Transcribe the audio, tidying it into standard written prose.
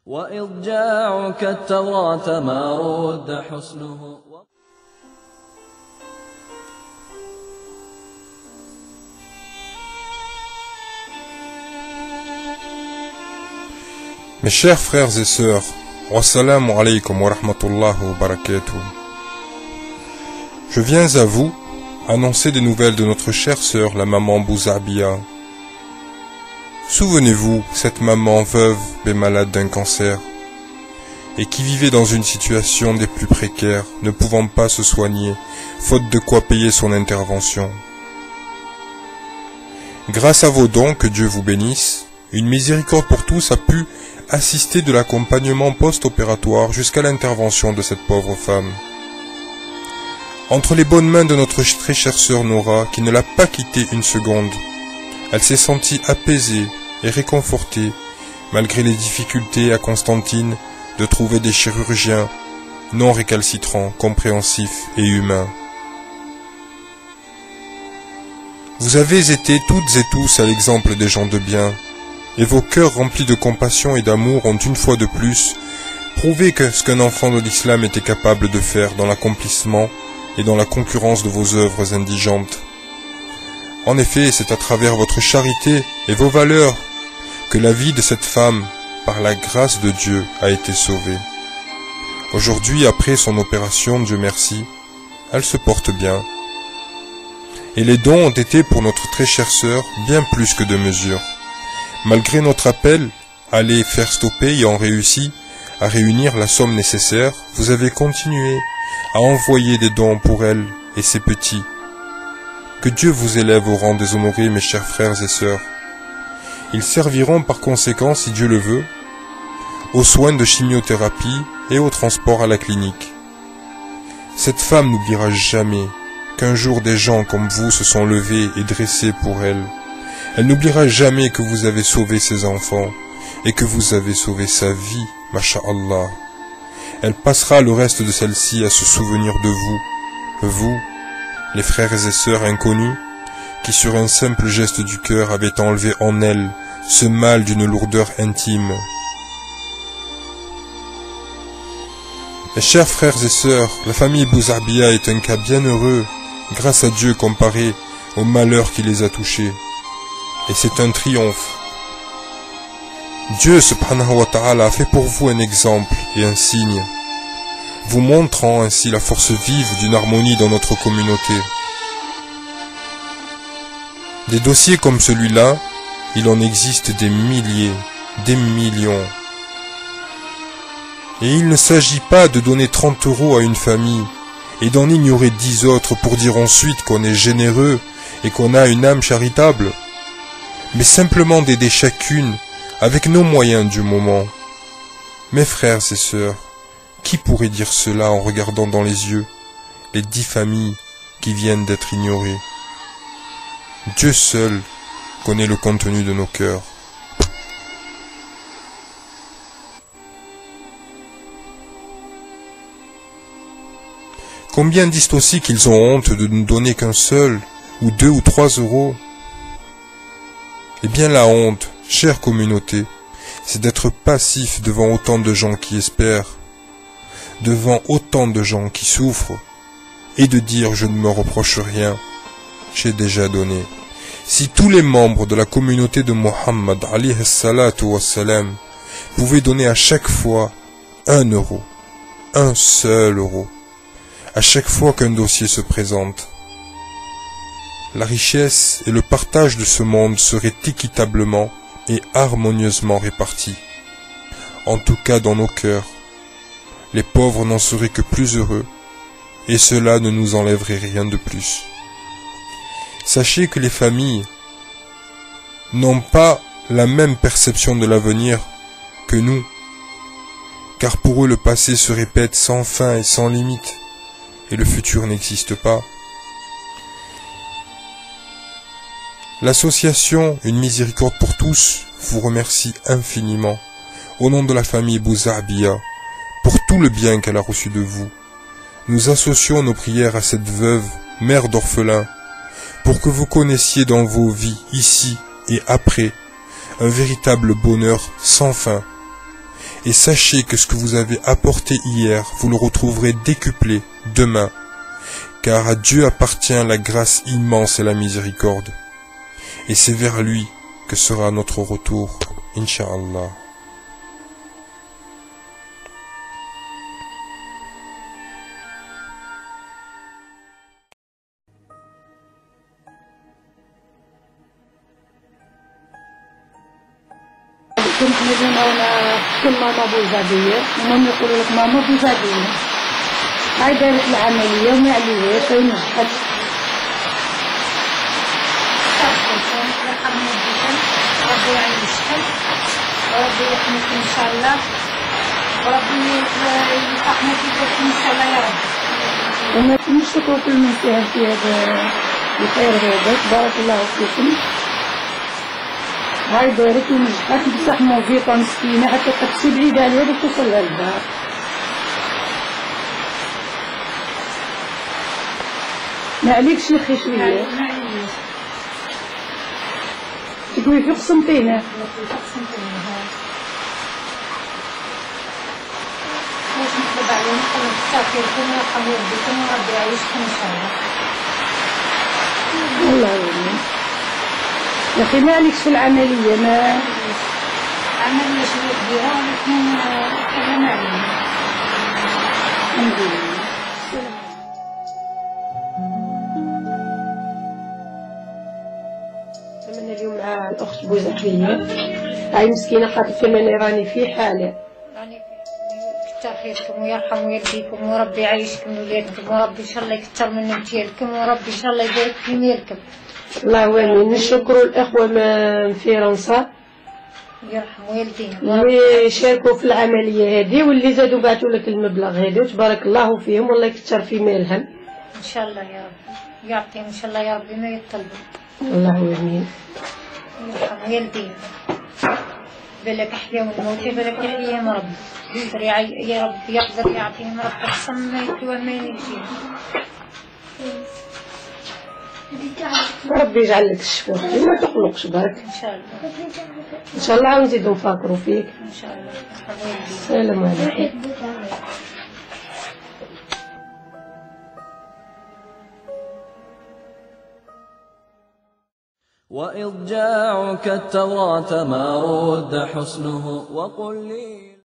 وإضجاعك التوراة ما رد حسنه. Mes chers frères et sœurs, wassalamu alaykum wa rahmatullahi wa barakatuh. Je viens à vous annoncer des nouvelles de notre chère sœur, la maman Bouzarbia. Souvenez-vous, cette maman veuve et malade d'un cancer, et qui vivait dans une situation des plus précaires, ne pouvant pas se soigner, faute de quoi payer son intervention. Grâce à vos dons, que Dieu vous bénisse, une miséricorde pour tous a pu assister de l'accompagnement post-opératoire jusqu'à l'intervention de cette pauvre femme. Entre les bonnes mains de notre très chère sœur Nora, qui ne l'a pas quittée une seconde, elle s'est sentie apaisée et réconfortée, malgré les difficultés à Constantine de trouver des chirurgiens non récalcitrants, compréhensifs et humains. Vous avez été toutes et tous à l'exemple des gens de bien, et vos cœurs remplis de compassion et d'amour ont une fois de plus prouvé que ce qu'un enfant de l'islam était capable de faire dans l'accomplissement et dans la concurrence de vos œuvres indigentes. En effet, c'est à travers votre charité et vos valeurs que la vie de cette femme, par la grâce de Dieu, a été sauvée. Aujourd'hui, après son opération, Dieu merci, elle se porte bien. Et les dons ont été pour notre très chère sœur bien plus que de mesure. Malgré notre appel à les faire stopper ayant réussi à réunir la somme nécessaire, vous avez continué à envoyer des dons pour elle et ses petits. Que Dieu vous élève au rang des honorés, mes chers frères et sœurs. Ils serviront par conséquent, si Dieu le veut, aux soins de chimiothérapie et au transport à la clinique. Cette femme n'oubliera jamais qu'un jour des gens comme vous se sont levés et dressés pour elle. Elle n'oubliera jamais que vous avez sauvé ses enfants et que vous avez sauvé sa vie, masha'Allah. Elle passera le reste de celle-ci à se souvenir de vous, les frères et sœurs inconnus, qui sur un simple geste du cœur avaient enlevé en elle ce mal d'une lourdeur intime. Mes chers frères et sœurs, la famille Bouzarbia est un cas bien heureux, grâce à Dieu comparé au malheur qui les a touchés. Et c'est un triomphe. Dieu subhanahu wa ta'ala a fait pour vous un exemple et un signe, vous montrant ainsi la force vive d'une harmonie dans notre communauté. Des dossiers comme celui-là, il en existe des milliers, des millions. Et il ne s'agit pas de donner 30 € à une famille et d'en ignorer 10 autres pour dire ensuite qu'on est généreux et qu'on a une âme charitable, mais simplement d'aider chacune avec nos moyens du moment. Mes frères et sœurs, qui pourrait dire cela en regardant dans les yeux les 10 familles qui viennent d'être ignorées? Dieu seul connaît le contenu de nos cœurs. Combien disent aussi qu'ils ont honte de ne donner qu'un seul, ou 2 ou 3 €? Eh bien la honte, chère communauté, c'est d'être passif devant autant de gens qui espèrent, devant autant de gens qui souffrent, et de dire je ne me reproche rien, j'ai déjà donné. Si tous les membres de la communauté de Mohammed alayhi salatu wassalam pouvaient donner à chaque fois 1 €, un seul euro, à chaque fois qu'un dossier se présente, la richesse et le partage de ce monde seraient équitablement et harmonieusement répartis. En tout cas dans nos cœurs, les pauvres n'en seraient que plus heureux, et cela ne nous enlèverait rien de plus. Sachez que les familles n'ont pas la même perception de l'avenir que nous, car pour eux le passé se répète sans fin et sans limite, et le futur n'existe pas. L'association Une Miséricorde pour tous vous remercie infiniment, au nom de la famille Bouzarbia, pour tout le bien qu'elle a reçu de vous. Nous associons nos prières à cette veuve, mère d'orphelins, pour que vous connaissiez dans vos vies, ici et après, un véritable bonheur sans fin, Et sachez que ce que vous avez apporté hier, vous le retrouverez décuplé demain, car à Dieu appartient la grâce immense et la miséricorde. Et c'est vers lui que sera notre retour, Inch'Allah. كنت مدينة وأنا كل ماما بوزادية وماما يقولوا لك ماما بوزادية. هاي دارت العملية وما عليهاش ونجحت. يرحم والديكم، ربي يعيشكم، وربي يحميكم إن شاء الله، وربي يلحقنا فيكم إن شاء الله يا رب. وما نشكروا كل من ساهم في هذا الخير هذا، بارك الله فيكم. هاي دارت ونجحت بصح موظفة مسكينة حتى تمشي بعيدة عليها باش توصل للدار. ما عليكش نخي شوية. تقولي في قسمتينه. باش نطلب عليهم نقول تستافيكم ويرحم والديكم وربي يعيشكم إن شاء الله. الله يعين. يا أخي ما عليكش في العملية ما. عملية شوية كبيرة ولكن أنا ما علينا. الحمد لله. أنا اليوم مع الأخت بوزكية. هاي مسكينة خاطر كمان راني في حالة. راني كتر خيركم ويرحم والديكم وربي يعيشكم ولادكم وربي إن شاء الله يكتر من امتيالكم وربي إن شاء الله يبارك في ميركم. الله يعين. نشكروا الإخوة من فرنسا يرحم والدينا اللي شاركوا في العملية هذه واللي زادوا بعثوا لك المبلغ هذا وتبارك الله فيهم والله يكتر في مالهم. إن شاء الله يا رب يعطيهم إن شاء الله يا ربي ما يطلبوا. الله يعين. يرحم والدينا. بالك أحياهم الموتى بالك يحييهم ربي. يا رب يقدر يعطيهم ربي أحسن ما يكون ما يجيهم. ربي يجعل لك الشفاء وما تقلقش برك. إن شاء الله. إن شاء الله ونزيدو نفكروا فيك. إن شاء الله. يرحم والدينا. السلام عليكم. وإضجاعك التوراة ما رد حسنه وقل لي